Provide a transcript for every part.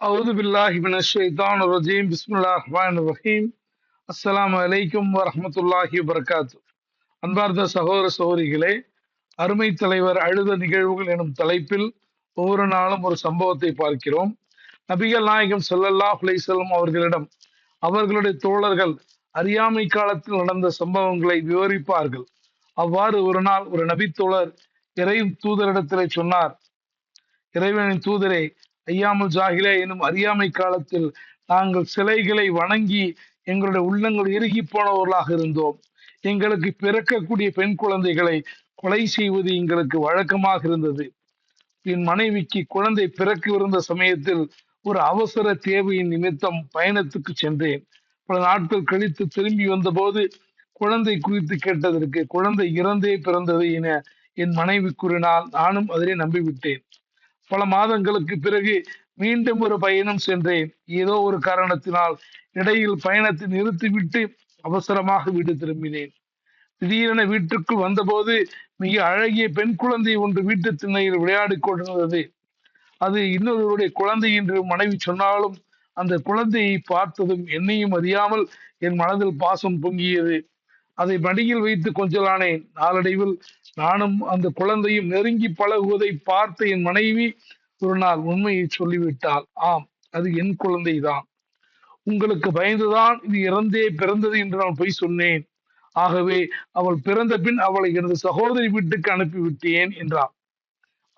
أعوذ بالله من الشيطان الرجيم بسم الله الرحمن الرحيم அஸ்ஸலாமு அலைக்கும் வரஹ்மத்துல்லாஹி வபரகாத்து. அன்பார்ந்த சகோதர சகோதரிகளே, அருமை தலைவர் அழுத நிகழ்வுகள் எனும் தலைப்பில் ஒவ்வொரு நாளும் ஒரு சம்பவத்தை பார்க்கிறோம். நபிகள் நாயகம் ஸல்லல்லாஹு அலைஹி வஸல்லம் அவர்களிடம் அவர்களுடைய தோழர்கள் அறியாமை காலத்தில் நடந்த சம்பவங்களை விவரிப்பார்கள். அவ்வாறு ஒரு நாள் ஒரு நபித்தோழர் இறை தூதரிடத்திலே சொன்னார், இறைவனின் தூதரே, ஐயாமுல் ஜாஹிலே எனும் அறியாமை காலத்தில் நாங்கள் சிலைகளை வணங்கி எங்களுடைய உள்ளங்கள் இறுகி போனவர்களாக இருந்தோம். எங்களுக்கு பிறக்கக்கூடிய பெண் குழந்தைகளை கொலை செய்வது எங்களுக்கு வழக்கமாக இருந்தது. என் மனைவிக்கு குழந்தை பிறக்கவிருந்த சமயத்தில் ஒரு அவசர தேவையின் நிமித்தம் பயணத்துக்கு சென்றேன். பல நாட்கள் கழித்து திரும்பி வந்தபோது குழந்தை குறித்து கேட்டதற்கு குழந்தை இறந்தே பிறந்தது என என் மனைவி கூறினால் நானும் அதிலே நம்பிவிட்டேன். பல மாதங்களுக்கு பிறகு மீண்டும் ஒரு பயணம் சென்றேன். ஏதோ ஒரு காரணத்தினால் இடையில் பயணத்தை நிறுத்திவிட்டு அவசரமாக வீடு திரும்பினேன். திடீரென வீட்டுக்குள் வந்தபோது மிக அழகிய பெண் குழந்தை ஒன்று வீட்டு திண்ணையில் விளையாடிக் கொண்டிருந்தது. அது இன்னொருவருடைய குழந்தை என்று மனைவி சொன்னாலும் அந்த குழந்தையை பார்த்ததும் என்னையும் அறியாமல் என் மனதில் பாசம் பொங்கியது. அதை மடியில் வைத்து கொஞ்சலானேன். நாளடைவில் நானும் அந்த குழந்தையும் நெருங்கி பழகுவதை பார்த்த என் மனைவி ஒரு நாள் உண்மையை சொல்லிவிட்டாள். ஆம், அது என் குழந்தைதான். உங்களுக்கு பயந்துதான் இது இறந்தே பிறந்தது என்று நான் பொய் சொன்னேன். ஆகவே அவள் பிறந்த பின் அவளை எனது சகோதரி வீட்டுக்கு அனுப்பிவிட்டேன் என்றார்.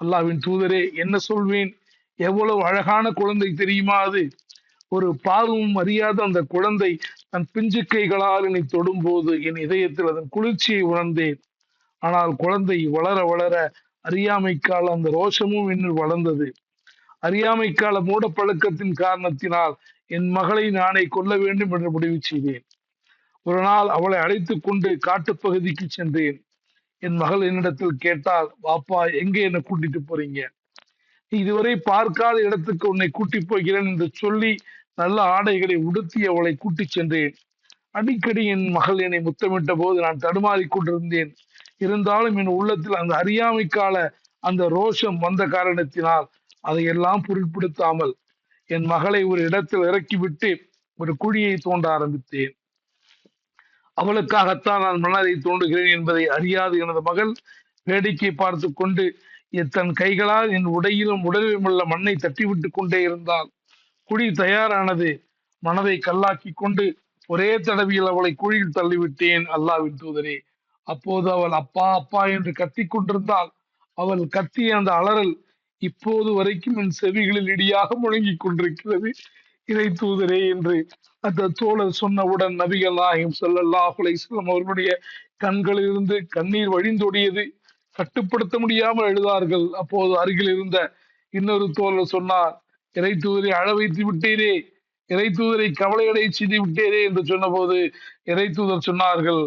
அல்லாஹ்வின் தூதரே, என்ன சொல்வேன்? எவ்வளவு அழகான குழந்தை தெரியுமா அது? ஒரு பாவமும் அறியாத அந்த குழந்தை தன் பிஞ்சு கைகளால் என்னை தொடும்போது என் இதயத்தில் அதன் குளிர்ச்சியை உணர்ந்தேன். ஆனால் குழந்தை வளர வளர அறியாமைக்கால் அந்த ரோஷமும் என்னில் வளர்ந்தது. அறியாமைக்கால மூடப்பழக்கத்தின் காரணத்தினால் என் மகளை நானே கொல்ல வேண்டும் என்று முடிவு செய்தேன். ஒரு நாள் அவளை அழைத்துக் கொண்டு காட்டுப்பகுதிக்கு சென்றேன். என் மகள் என்னிடத்தில் கேட்டால், பாப்பா, எங்கே என்னை கூட்டிட்டு போறீங்க? இதுவரை பார்க்காத இடத்துக்கு உன்னை கூட்டி போகிறேன் என்று சொல்லி நல்ல ஆடைகளை உடுத்தி அவளை கூட்டிச் சென்றேன். அடிக்கடி என் மகள் என்னை முத்தமிட்ட போது நான் தடுமாறிக் கொண்டிருந்தேன். இருந்தாலும் என் உள்ளத்தில் அந்த அறியாமைக்கால அந்த ரோஷம் வந்த காரணத்தினால் அதையெல்லாம் பொருட்படுத்தாமல் என் மகளை ஒரு இடத்தில் இறக்கிவிட்டு ஒரு குழியை தோண்ட ஆரம்பித்தேன். அவளுக்காகத்தான் நான் மனதை தோண்டுகிறேன் என்பதை அறியாது எனது மகள் வேடிக்கை பார்த்து கொண்டு தன் கைகளால் என் உடையிலும் உடலிலும் உள்ள மண்ணை தட்டிவிட்டு கொண்டே இருந்தாள். குழி தயாரானது. மனதை கல்லாக்கி கொண்டு ஒரே தடவையில் அவளை குழியில் தள்ளிவிட்டேன். அல்லாஹ்வின் தூதரே, அப்போது அவள் அப்பா அப்பா என்று கத்திக் கொண்டிருந்தாள். அவள் கத்திய அந்த அலறல் இப்போது வரைக்கும் என் செவிகளில் இடியாக முழங்கிக் கொண்டிருக்கிறது. இறை தூதரே என்று அந்த தோழர் சொன்னவுடன் நபிகள் நாயகம் ஸல்லல்லாஹு அலைஹி வஸல்லம் அவர்களுடைய கண்களிலிருந்து கண்ணீர் வழிந்தோடியது. கட்டுப்படுத்த முடியாமல் எழுதார்கள். அப்போது அருகில் இருந்த இன்னொரு தோழர் சொன்னார், இறை தூதரை அழ வைத்து விட்டீரே, இறை தூதரை கவலையடை செய்து விட்டீரே என்று சொன்னபோது இறை தூதர் சொன்னார்கள்,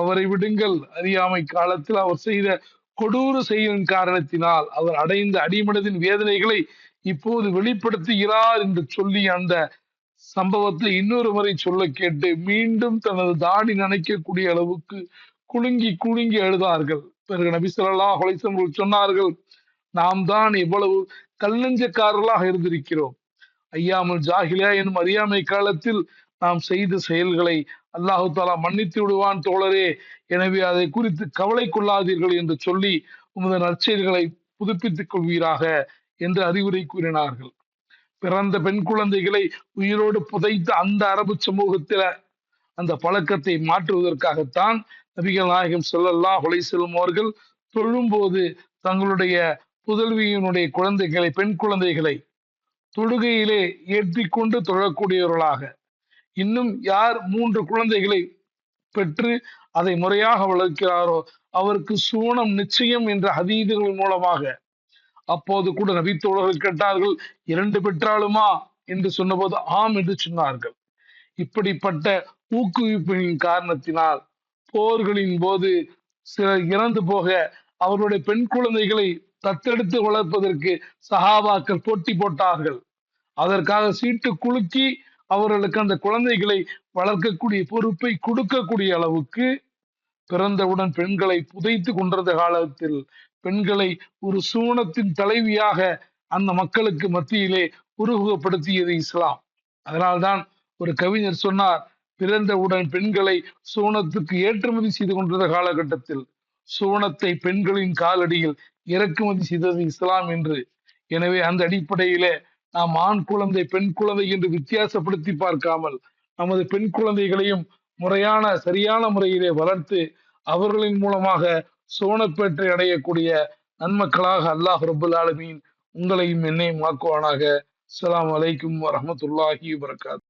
அவரை விடுங்கள். அறியாமை காலத்தில் அவர் செய்த கொடூர செயலின் காரணத்தினால் அவர் அடைந்த அடிமனதின் வேதனைகளை இப்போது வெளிப்படுத்துகிறார் என்று சொல்லி அந்த சம்பவத்தை இன்னொரு முறை சொல்ல கேட்டு மீண்டும் தனது தாடி நனைக்கக்கூடிய அளவுக்கு குலுங்கி குலுங்கி அழுதார்கள். பிறகு நபி ஸல்லல்லாஹு அலைஹி வஸல்லம் சொன்னார்கள், நாம் தான் எவ்வளவு கல்லஞ்சக்காரர்களாக இருந்திருக்கிறோம். ஐயாமுல் ஜாஹிலியா எனும் அறியாமை காலத்தில் நாம் செய்த செயல்களை அல்லாஹு தாலா மன்னித்து விடுவான் தோழரே. எனவே அதை குறித்து கவலை கொள்ளாதீர்கள் என்று சொல்லி உமது நற்செயல்களை புதுப்பித்துக் கொள்வீராக என்று அறிவுரை கூறினார்கள். பிறந்த பெண் குழந்தைகளை உயிரோடு புதைத்த அந்த அரபு சமூகத்தில அந்த பழக்கத்தை மாற்றுவதற்காகத்தான் நபிகள் நாயகம் ஸல்லல்லாஹு அலைஹி வஸல்லம் அவர்கள் தொழும்போது தங்களுடைய புதல்வியினுடைய குழந்தைகளை, பெண் குழந்தைகளை தொழுகையிலே ஏற்றிக்கொண்டு தொழக்கூடியவர்களாக, இன்னும் யார் 3 குழந்தைகளை பெற்று அதை முறையாக வளர்க்கிறாரோ அவருக்கு சூனம் நிச்சயம் என்ற ஹதீதுகள் மூலமாக, அப்போது கூட நபித்தோழர்கள் கேட்டார்கள், 2 பெற்றாலுமா என்று சொன்னபோது ஆம் என்று சொன்னார்கள். இப்படிப்பட்ட ஊக்குவிப்பின் காரணத்தினால் போர்களின் போது சிலர் இறந்து போக அவர்களுடைய பெண் குழந்தைகளை தத்தெடுத்து வளர்ப்பதற்கு சஹாபாக்கள் போட்டி போட்டார்கள். அதற்காக சீட்டு குலுக்கி அவர்களுக்கு அந்த குழந்தைகளை வளர்க்கக்கூடிய பொறுப்பை கொடுக்கக்கூடிய அளவுக்கு பிறந்தவுடன் பெண்களை புதைத்து கொண்டிருந்த காலத்தில் பெண்களை ஒரு சூனத்தின் தலைவியாக அந்த மக்களுக்கு மத்தியிலே உருவகப்படுத்தியது இஸ்லாம். அதனால்தான் ஒரு கவிஞர் சொன்னார், பிறந்தவுடன் பெண்களை சோனத்துக்கு ஏற்றுமதி செய்து கொண்டிருந்த காலகட்டத்தில் சோனத்தை பெண்களின் காலடியில் இறக்குமதி செய்தது இஸ்லாம் என்று. எனவே அந்த அடிப்படையிலே நாம் ஆண் குழந்தை பெண் குழந்தை என்று வித்தியாசப்படுத்தி பார்க்காமல் நமது பெண் குழந்தைகளையும் முறையான சரியான முறையிலே வளர்த்து அவர்களின் மூலமாக சோனப்பேற்றை அடையக்கூடிய நன்மக்களாக அல்லாஹ் ரபுல் ஆலமீன் உங்களையும் என்னையும் ஆக்குவானாக. அஸ்ஸலாமு அலைக்கும் வரஹ்மத்துல்லாஹி வபரகாத்துஹு.